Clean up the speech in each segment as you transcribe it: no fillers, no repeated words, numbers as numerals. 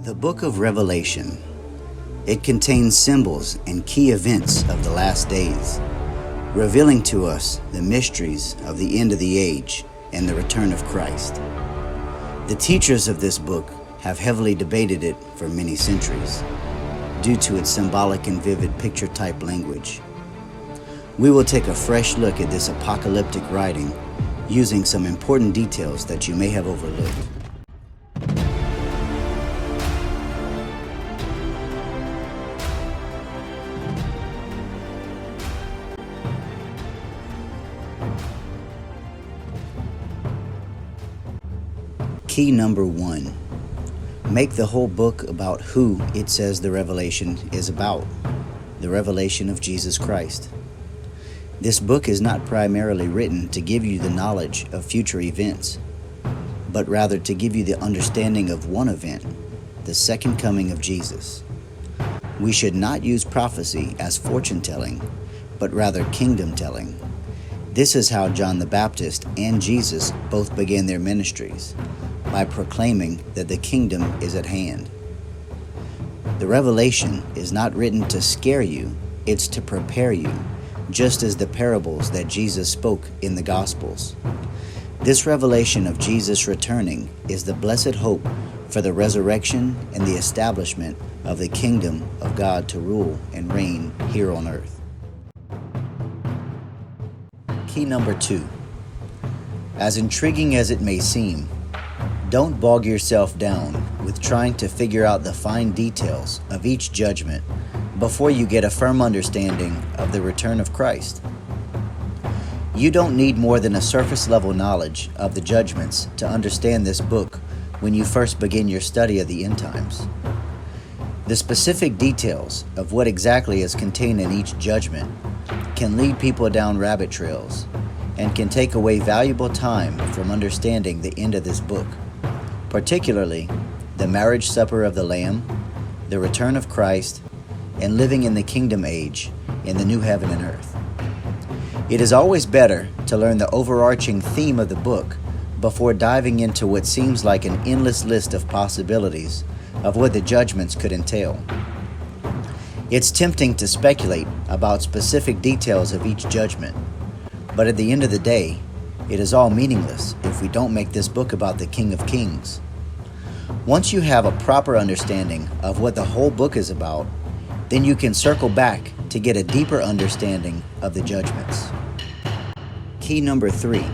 The book of Revelation. It contains symbols and key events of the last days, revealing to us the mysteries of the end of the age and the return of Christ. The teachers of this book have heavily debated it for many centuries due to its symbolic and vivid picture-type language. We will take a fresh look at this apocalyptic writing using some important details that you may have overlooked. Key number 1. Make the whole book about who it says the revelation is about, the revelation of Jesus Christ. This book is not primarily written to give you the knowledge of future events, but rather to give you the understanding of one event, the second coming of Jesus. We should not use prophecy as fortune-telling, but rather kingdom-telling. This is how John the Baptist and Jesus both began their ministries, by proclaiming that the kingdom is at hand. The revelation is not written to scare you, it's to prepare you, just as the parables that Jesus spoke in the Gospels. This revelation of Jesus returning is the blessed hope for the resurrection and the establishment of the kingdom of God to rule and reign here on earth. Key number 2. As intriguing as it may seem, don't bog yourself down with trying to figure out the fine details of each judgment before you get a firm understanding of the return of Christ. You don't need more than a surface-level knowledge of the judgments to understand this book when you first begin your study of the end times. The specific details of what exactly is contained in each judgment can lead people down rabbit trails and can take away valuable time from understanding the end of this book, particularly the marriage supper of the Lamb, the return of Christ, and living in the kingdom age in the new heaven and earth. It is always better to learn the overarching theme of the book before diving into what seems like an endless list of possibilities of what the judgments could entail. It's tempting to speculate about specific details of each judgment, but at the end of the day, it is all meaningless if we don't make this book about the King of Kings. Once you have a proper understanding of what the whole book is about, then you can circle back to get a deeper understanding of the judgments. Key number 3.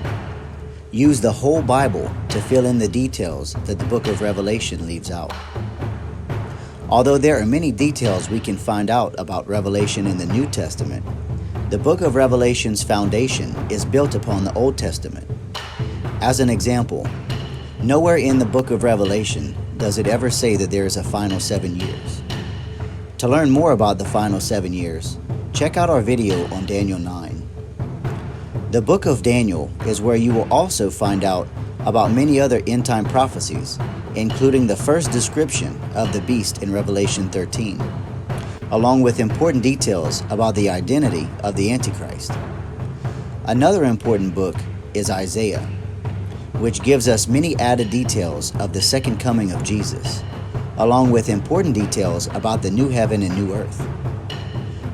Use the whole Bible to fill in the details that the book of Revelation leaves out. Although there are many details we can find out about Revelation in the New Testament, the book of Revelation's foundation is built upon the Old Testament. As an example, nowhere in the book of Revelation does it ever say that there is a final 7 years. To learn more about the final 7 years, check out our video on Daniel 9. The book of Daniel is where you will also find out about many other end-time prophecies, including the first description of the beast in Revelation 13, along with important details about the identity of the Antichrist. Another important book is Isaiah, which gives us many added details of the second coming of Jesus, along with important details about the new heaven and new earth.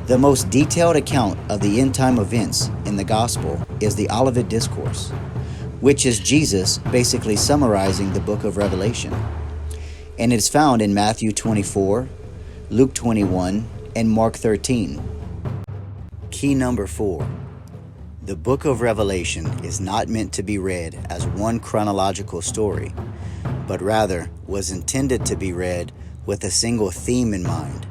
The most detailed account of the end-time events in the Gospel is the Olivet Discourse, which is Jesus basically summarizing the book of Revelation, and it's found in Matthew 24, Luke 21, and Mark 13. Key number 4. The book of Revelation is not meant to be read as one chronological story, but rather was intended to be read with a single theme in mind.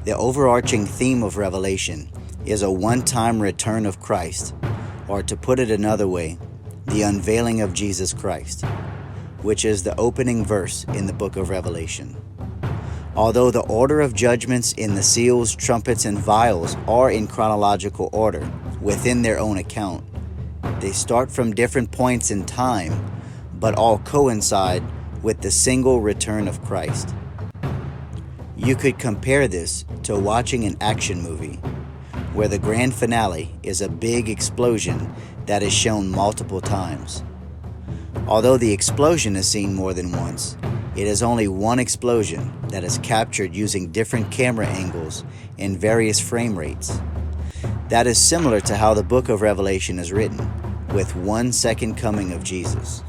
The overarching theme of Revelation is a one-time return of Christ, or to put it another way, the unveiling of Jesus Christ, which is the opening verse in the book of Revelation. Although the order of judgments in the seals, trumpets, and vials are in chronological order within their own account, they start from different points in time, but all coincide with the single return of Christ. You could compare this to watching an action movie, where the grand finale is a big explosion that is shown multiple times. Although the explosion is seen more than once, It is only one explosion that is captured using different camera angles and various frame rates. That is similar to how the book of Revelation is written, with one second coming of Jesus.